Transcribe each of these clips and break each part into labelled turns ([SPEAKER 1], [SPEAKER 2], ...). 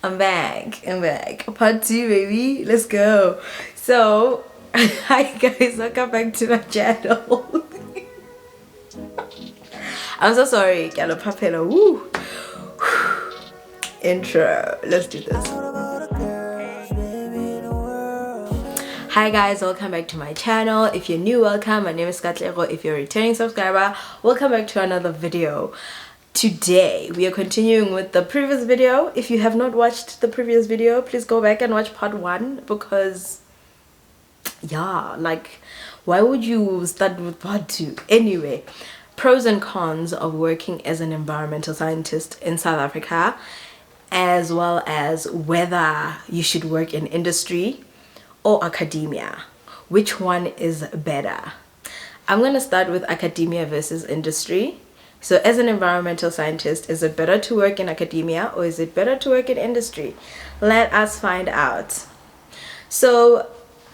[SPEAKER 1] I'm back. Part 2, baby. Let's go. So, hi guys, welcome back to my channel. I'm so sorry, Galopapelo. Woo. Intro. Let's do this. Hi guys, welcome back to my channel. If you're new, welcome. My name is Katlego. If you're a returning subscriber, welcome back to another video. Today we are continuing with the previous video. If you have not watched the previous video, please go back and watch part 1, because yeah, like, why would you start with part 2? Anyway, pros and cons of working as an environmental scientist in South Africa, as well as whether you should work in industry or academia. Which one is better? I'm gonna start with academia versus industry. So as an environmental scientist, is it better to work in academia or is it better to work in industry? Let us find out. So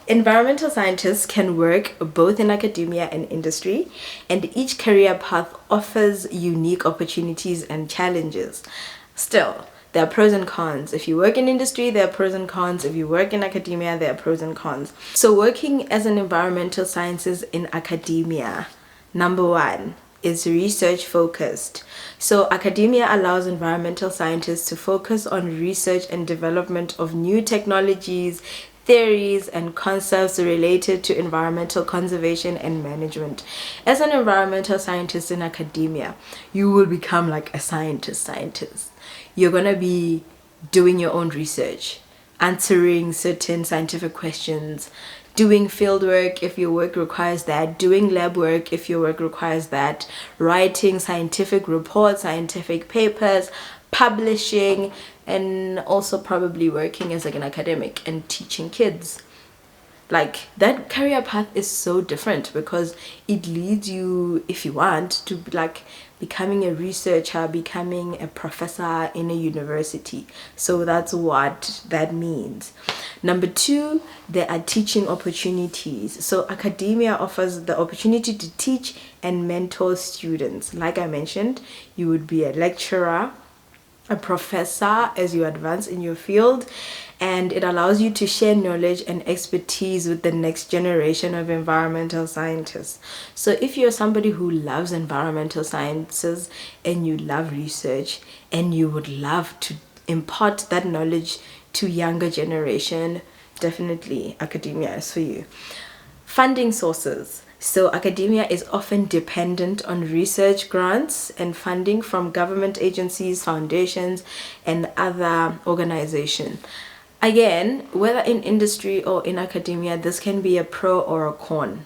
[SPEAKER 1] environmental scientists can work both in academia and industry, and each career path offers unique opportunities and challenges. Still, there are pros and cons. If you work in industry, there are pros and cons. If you work in academia, there are pros and cons. So working as an environmental scientist in academia, number 1, is research focused. So academia allows environmental scientists to focus on research and development of new technologies, theories and concepts related to environmental conservation and management. As an environmental scientist in academia, you will become like a scientist. You're gonna be doing your own research, answering certain scientific questions, doing field work if your work requires that, doing lab work if your work requires that, writing scientific reports, scientific papers, publishing, and also probably working as like an academic and teaching kids. Like, that career path is so different because it leads you, if you want, to like becoming a researcher, becoming a professor in a university. So that's what that means. Number 2, there are teaching opportunities. So academia offers the opportunity to teach and mentor students. Like I mentioned, you would be a lecturer, a professor as you advance in your field, and it allows you to share knowledge and expertise with the next generation of environmental scientists. So if you're somebody who loves environmental sciences and you love research and you would love to impart that knowledge to younger generation, definitely academia is for you. Funding sources. So academia is often dependent on research grants and funding from government agencies, foundations, and other organizations. Again, whether in industry or in academia, this can be a pro or a con.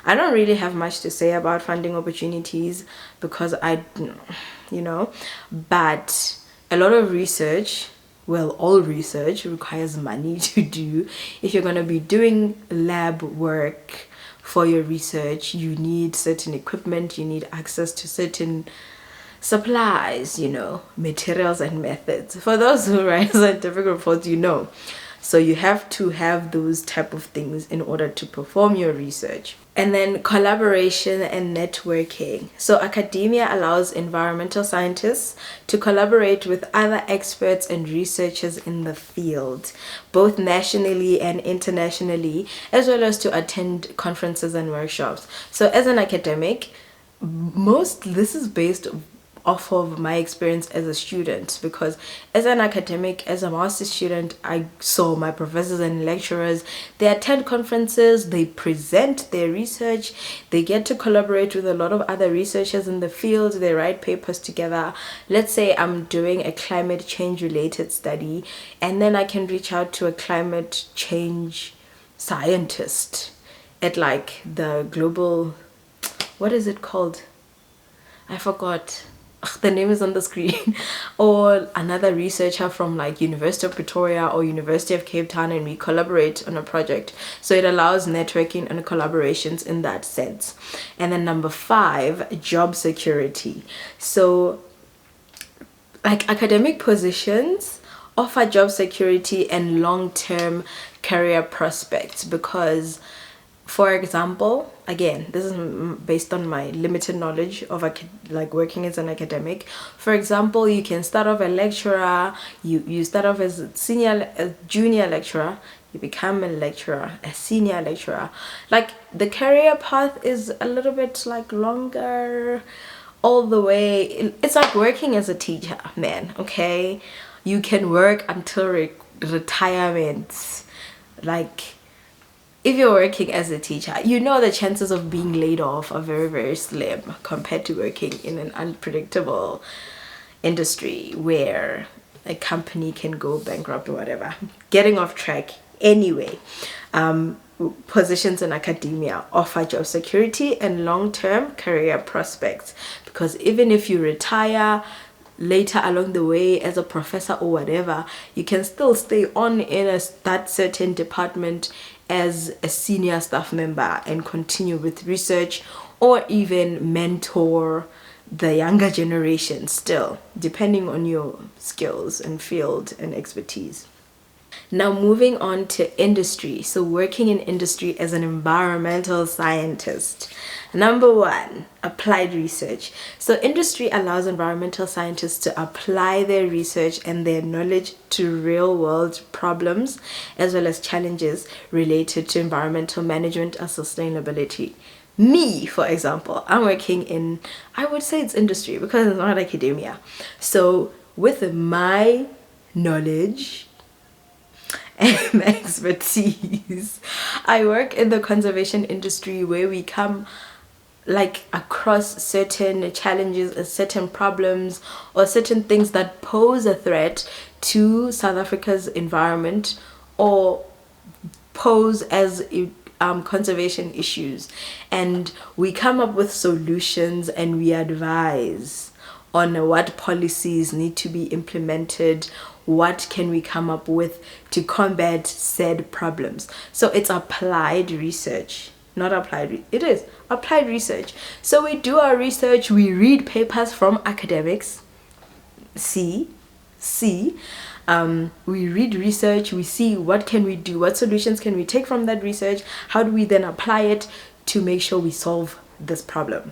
[SPEAKER 1] I don't really have much to say about funding opportunities because but a lot of research, well, all research requires money to do. If you're going to be doing lab work for your research, you need certain equipment, you need access to certain supplies, materials and methods. For those who write scientific reports, so you have to have those type of things in order to perform your research. And then collaboration and networking. So academia allows environmental scientists to collaborate with other experts and researchers in the field, both nationally and internationally, as well as to attend conferences and workshops. So as an academic, this is based off of my experience as a student, because as an academic, as a master's student, I saw my professors and lecturers, they attend conferences, they present their research, they get to collaborate with a lot of other researchers in the field, they write papers together. Let's say I'm doing a climate change related study, and then I can reach out to a climate change scientist at like the global, what is it called? I forgot. The name is on the screen. Or another researcher from like University of Pretoria or University of Cape Town, and we collaborate on a project. So it allows networking and collaborations in that sense. And then number 5, job security. So like academic positions offer job security and long-term career prospects because, for example, again, this is based on my limited knowledge of like working as an academic. For example, you can start off a lecturer, you start off as a junior lecturer, you become a lecturer, a senior lecturer. Like the career path is a little bit like longer, all the way. It's like working as a teacher, man. Okay, you can work until retirement. Like if you're working as a teacher, you know the chances of being laid off are very, very slim compared to working in an unpredictable industry where a company can go bankrupt or whatever. Getting off track anyway. Positions in academia offer job security and long-term career prospects, because even if you retire later along the way as a professor or whatever, you can still stay on in that certain department as a senior staff member and continue with research, or even mentor the younger generation still, depending on your skills and field and expertise. Now moving on to industry. So working in industry as an environmental scientist. Number one, applied research. So industry allows environmental scientists to apply their research and their knowledge to real world problems as well as challenges related to environmental management and sustainability. Me, for example, I'm working in, I would say it's industry because it's not academia. So with my knowledge and expertise, I work in the conservation industry where we come like across certain challenges, certain problems, or certain things that pose a threat to South Africa's environment or pose as conservation issues, and we come up with solutions and we advise on what policies need to be implemented, what can we come up with to combat said problems. So it's applied research, not applied, it is applied research. So we do our research, we read papers from academics, we read research, we see what can we do, what solutions can we take from that research, how do we then apply it to make sure we solve this problem.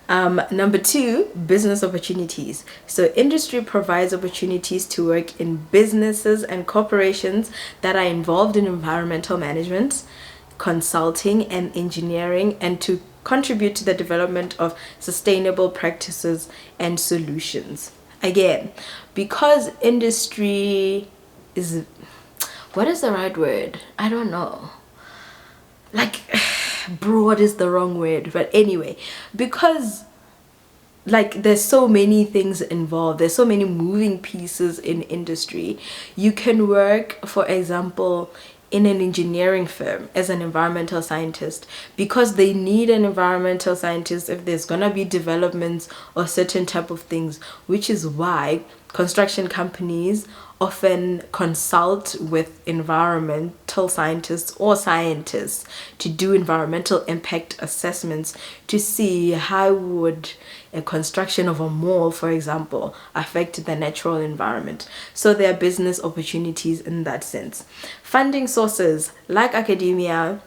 [SPEAKER 1] Number two, business opportunities. So industry provides opportunities to work in businesses and corporations that are involved in environmental management, consulting and engineering, and to contribute to the development of sustainable practices and solutions. Again, because industry is, what is the right word? I don't know. Like, broad is the wrong word, but anyway, because like there's so many things involved, there's so many moving pieces in industry. You can work, for example, in an engineering firm as an environmental scientist because they need an environmental scientist if there's gonna be developments or certain type of things, which is why construction companies often consult with environmental scientists or scientists to do environmental impact assessments to see how would a construction of a mall, for example, affect the natural environment. So there are business opportunities in that sense. Funding sources, like academia,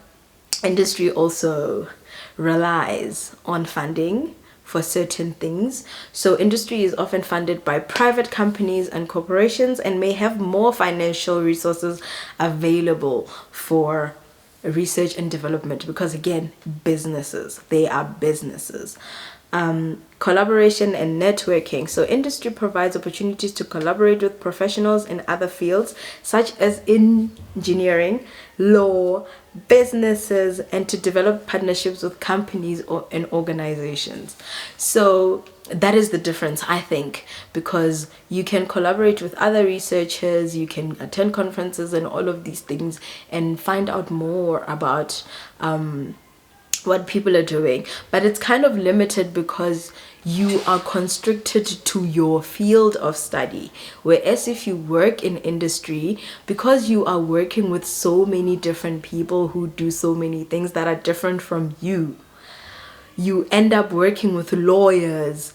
[SPEAKER 1] industry also relies on funding for certain things. So industry is often funded by private companies and corporations and may have more financial resources available for research and development because, again, businesses, they are businesses. Collaboration and networking. So industry provides opportunities to collaborate with professionals in other fields such as engineering, law, businesses, and to develop partnerships with companies and organizations. So that is the difference, I think, because you can collaborate with other researchers, you can attend conferences and all of these things and find out more about what people are doing, but it's kind of limited because you are constricted to your field of study. Whereas if you work in industry, because you are working with so many different people who do so many things that are different from you, you end up working with lawyers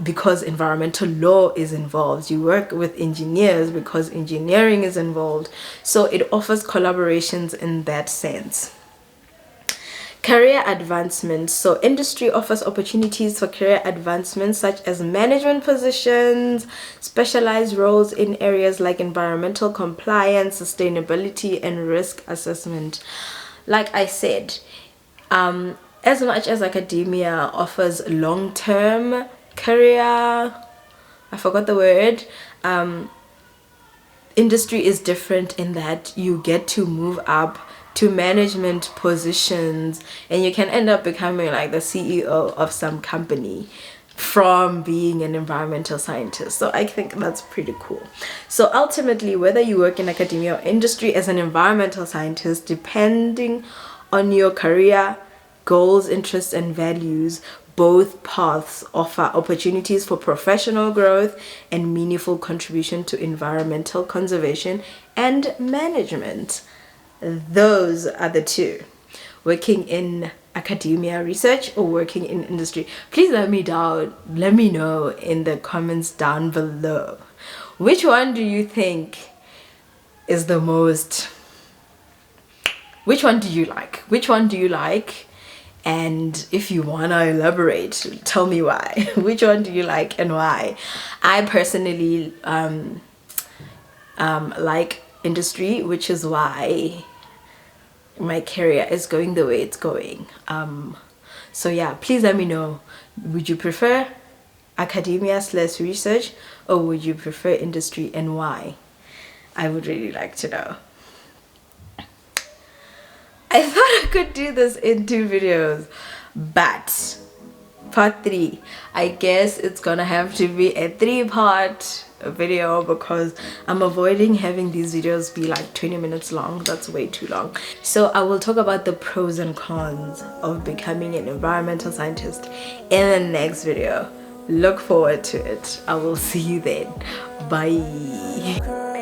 [SPEAKER 1] because environmental law is involved. You work with engineers because engineering is involved. So it offers collaborations in that sense. Career advancement. So industry offers opportunities for career advancement such as management positions, specialized roles in areas like environmental compliance, sustainability, and risk assessment. Like I said, as much as academia offers long-term career, I forgot the word, industry is different in that you get to move up to management positions and you can end up becoming like the CEO of some company from being an environmental scientist. So I think that's pretty cool. So ultimately, whether you work in academia or industry as an environmental scientist, depending on your career goals, interests, and values, both paths offer opportunities for professional growth and meaningful contribution to environmental conservation and management. Those are the two: working in academia research or working in industry. Please let me know in the comments down below, which one do you think is the most, which one do you like? And if you wanna elaborate, tell me why. Which one do you like and why? I personally like industry, which is why my career is going the way it's going. So yeah, please let me know, would you prefer academia / research, or would you prefer industry, and why? I would really like to know. I thought I could do this in 2 videos, but part 3, I guess it's gonna have to be a 3-part video because I'm avoiding having these videos be like 20 minutes long. That's way too long. So I will talk about the pros and cons of becoming an environmental scientist in the next video. Look forward to it. I will see you then. Bye.